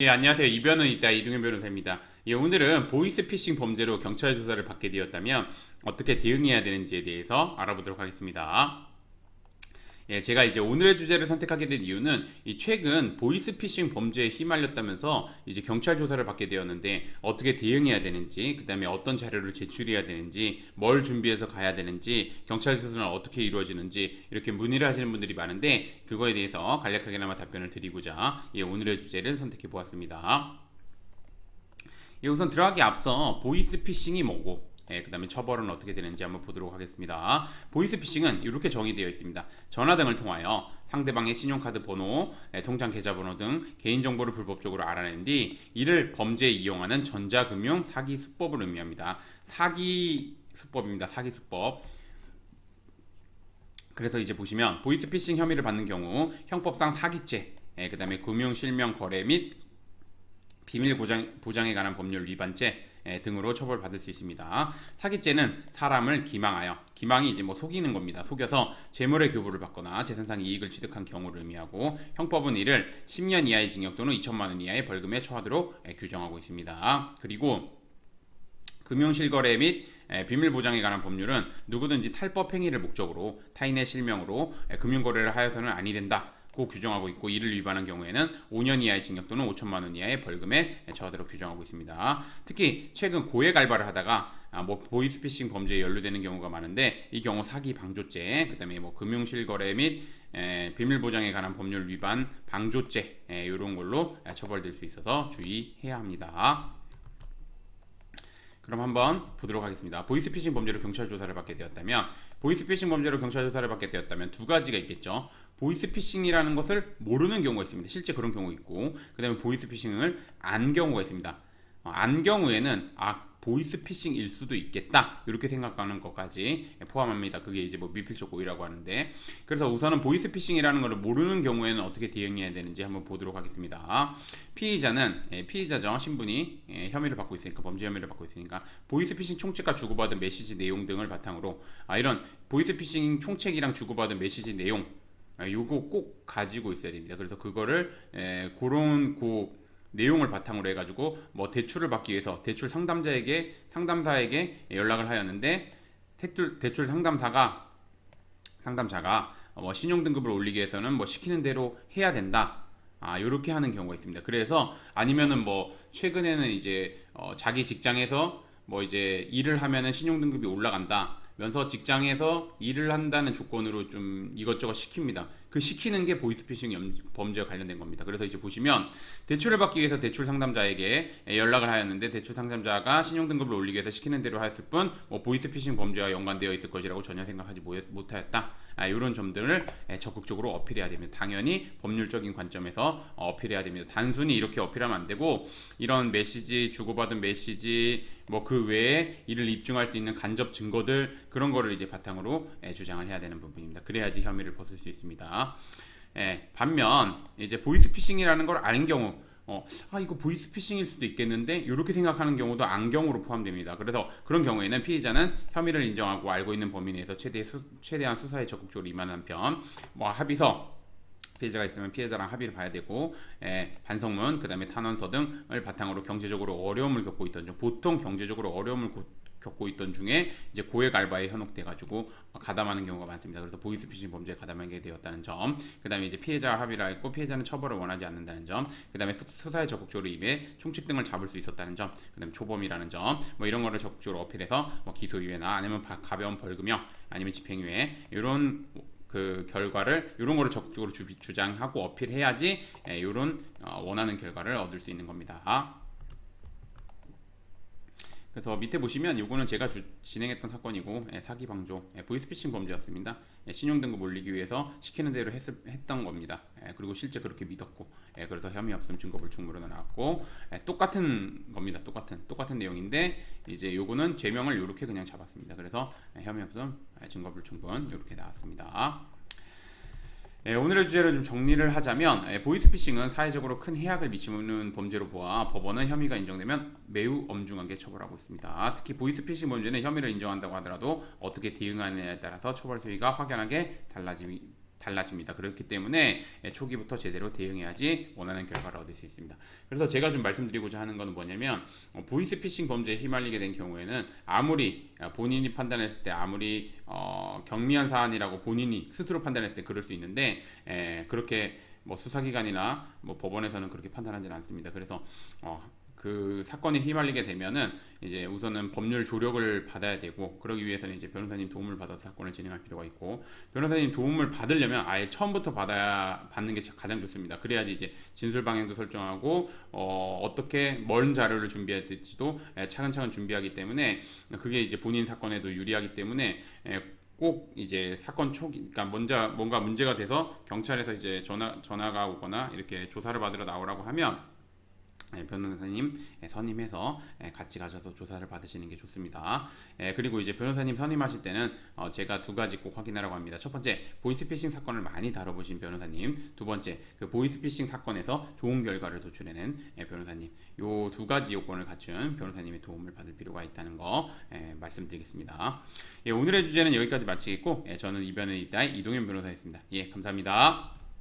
예, 안녕하세요. 이변은 있다 이동현 변호사입니다. 예, 오늘은 보이스피싱 범죄로 경찰 조사를 받게 되었다면 어떻게 대응해야 되는지에 대해서 알아보도록 하겠습니다. 예, 제가 이제 오늘의 주제를 선택하게 된 이유는 이 최근 보이스피싱 범죄에 휘말렸다면서 이제 경찰 조사를 받게 되었는데 어떻게 대응해야 되는지, 그다음에 어떤 자료를 제출해야 되는지, 뭘 준비해서 가야 되는지, 경찰 조사는 어떻게 이루어지는지 이렇게 문의를 하시는 분들이 많은데 그거에 대해서 간략하게나마 답변을 드리고자 오늘의 주제를 선택해 보았습니다. 우선 들어가기 앞서 보이스피싱이 뭐고 그 다음에 처벌은 어떻게 되는지 한번 보도록 하겠습니다. 보이스피싱은 이렇게 정의되어 있습니다. 전화 등을 통하여 상대방의 신용카드 번호, 통장 계좌번호 등 개인정보를 불법적으로 알아낸 뒤 이를 범죄에 이용하는 전자금융 사기 수법을 의미합니다. 사기 수법입니다. 사기 수법. 그래서 이제 보시면 보이스피싱 혐의를 받는 경우 형법상 사기죄, 그 다음에 금융실명 거래 및 비밀 보장에 관한 법률 위반죄 등으로 처벌받을 수 있습니다. 사기죄는 사람을 기망하여, 기망이 이제 뭐 속이는 겁니다. 속여서 재물의 교부를 받거나 재산상 이익을 취득한 경우를 의미하고, 형법은 이를 10년 이하의 징역 또는 2천만 원 이하의 벌금에 처하도록 규정하고 있습니다. 그리고 금융실거래 및 비밀 보장에 관한 법률은 누구든지 탈법 행위를 목적으로 타인의 실명으로 금융거래를 하여서는 아니 된다 고 규정하고 있고, 이를 위반한 경우에는 5년 이하의 징역 또는 5천만 원 이하의 벌금에 처하도록 규정하고 있습니다. 특히 최근 고액 알바를 하다가 보이스피싱 범죄에 연루되는 경우가 많은데, 이 경우 사기 방조죄, 그다음에 금융실거래 및 비밀 보장에 관한 법률 위반 방조죄 이런 걸로 처벌될 수 있어서 주의해야 합니다. 그럼 한번 보도록 하겠습니다. 보이스피싱 범죄로 경찰 조사를 받게 되었다면, 두 가지가 있겠죠. 보이스피싱이라는 것을 모르는 경우가 있습니다. 실제 그런 경우 있고, 그 다음에 보이스피싱을 안 경우가 있습니다. 안 경우에는 보이스피싱일 수도 있겠다 이렇게 생각하는 것까지 포함합니다. 그게 이제 미필적 고의라고 하는데, 그래서 우선은 보이스피싱이라는 것을 모르는 경우에는 어떻게 대응해야 되는지 한번 보도록 하겠습니다. 피의자죠. 신분이 혐의를 받고 있으니까, 범죄 혐의를 받고 있으니까 보이스피싱 총책과 주고받은 메시지 내용 등을 바탕으로 이런 보이스피싱 총책이랑 주고받은 메시지 내용 요거 꼭 가지고 있어야 됩니다. 그래서 그거를 그런 내용을 바탕으로 해가지고 대출을 받기 위해서 대출 상담사에게 연락을 하였는데, 대출 상담자가 신용 등급을 올리기 위해서는 시키는 대로 해야 된다. 요렇게 하는 경우가 있습니다. 그래서 아니면은 최근에는 이제 자기 직장에서 이제 일을 하면은 신용 등급이 올라간다 면서 직장에서 일을 한다는 조건으로 좀 이것저것 시킵니다. 그 시키는 게 보이스피싱 범죄와 관련된 겁니다. 그래서 이제 보시면 대출을 받기 위해서 대출 상담자에게 연락을 하였는데, 대출 상담자가 신용 등급을 올리기 위해서 시키는 대로 하였을 뿐 보이스피싱 범죄와 연관되어 있을 것이라고 전혀 생각하지 못하였다. 이런 점들을 적극적으로 어필해야 됩니다. 당연히 법률적인 관점에서 어필해야 됩니다. 단순히 이렇게 어필하면 안 되고, 이런 메시지, 주고받은 메시지 그 외에 이를 입증할 수 있는 간접 증거들, 그런 거를 이제 바탕으로 주장을 해야 되는 부분입니다. 그래야지 혐의를 벗을 수 있습니다. 반면 이제 보이스피싱이라는 걸 아는 경우, 이거 보이스피싱일 수도 있겠는데 이렇게 생각하는 경우도 안경으로 포함됩니다. 그래서 그런 경우에는 피의자는 혐의를 인정하고 알고 있는 범위 내에서 최대한 수사에 적극적으로 임하는 한편, 피해자가 있으면 피해자랑 합의를 봐야 되고, 반성문, 그 다음에 탄원서 등을 바탕으로 경제적으로 어려움을 겪고 있던 중, 보통 경제적으로 어려움을 겪고 있던 중에 이제 고액 알바에 현혹돼가지고 가담하는 경우가 많습니다. 그래서 보이스피싱 범죄에 가담하게 되었다는 점, 그 다음에 이제 피해자와 합의를 했고 피해자는 처벌을 원하지 않는다는 점, 그 다음에 수사에 적극적으로 임해 총책 등을 잡을 수 있었다는 점, 그 다음에 초범이라는 점, 이런 거를 적극적으로 어필해서 기소유예나 아니면 가벼운 벌금형 아니면 집행유예 이런 결과를, 이런 거를 적극적으로 주장하고 어필해야지 이런 원하는 결과를 얻을 수 있는 겁니다. 그래서 밑에 보시면 요거는 제가 진행했던 사건이고, 사기 방조, 보이스피싱 범죄였습니다. 신용 등급 올리기 위해서 시키는 대로 했던 겁니다. 그리고 실제 그렇게 믿었고, 그래서 혐의 없음 증거 불충분으로 나왔고, 똑같은 겁니다. 똑같은 내용인데 이제 요거는 죄명을 요렇게 그냥 잡았습니다. 그래서 혐의 없음 증거 불충분 요렇게 나왔습니다. 오늘의 주제를 좀 정리를 하자면, 보이스피싱은 사회적으로 큰 해악을 미치는 범죄로 보아 법원은 혐의가 인정되면 매우 엄중하게 처벌하고 있습니다. 특히 보이스피싱 범죄는 혐의를 인정한다고 하더라도 어떻게 대응하느냐에 따라서 처벌 수위가 확연하게 달라집니다. 그렇기 때문에 초기부터 제대로 대응해야지 원하는 결과를 얻을 수 있습니다. 그래서 제가 좀 말씀드리고자 하는 것은 뭐냐면 보이스피싱 범죄에 휘말리게 된 경우에는 아무리 본인이 판단했을 때 아무리 경미한 사안이라고 본인이 스스로 판단했을 때 그럴 수 있는데 그렇게 뭐 수사기관이나 뭐 법원에서는 그렇게 판단하지는 않습니다. 그래서 그 사건에 휘말리게 되면은 이제 우선은 법률 조력을 받아야 되고, 그러기 위해서는 이제 변호사님 도움을 받아서 사건을 진행할 필요가 있고, 변호사님 도움을 받으려면 아예 처음부터 받는 게 가장 좋습니다. 그래야지 이제 진술 방향도 설정하고 어떻게 뭔 자료를 준비해야 될지도 차근차근 준비하기 때문에 그게 이제 본인 사건에도 유리하기 때문에 꼭 이제 사건 초기, 그러니까 먼저 뭔가 문제가 돼서 경찰에서 이제 전화가 오거나 이렇게 조사를 받으러 나오라고 하면 변호사님 선임해서 같이 가셔서 조사를 받으시는 게 좋습니다. 그리고 이제 변호사님 선임하실 때는 제가 두 가지 꼭 확인하라고 합니다. 첫 번째, 보이스피싱 사건을 많이 다뤄보신 변호사님, 두 번째, 그 보이스피싱 사건에서 좋은 결과를 도출해낸 변호사님, 요 두 가지 요건을 갖춘 변호사님의 도움을 받을 필요가 있다는 거 말씀드리겠습니다. 오늘의 주제는 여기까지 마치겠고, 저는 이변의 이다의 이동현 변호사였습니다. 감사합니다.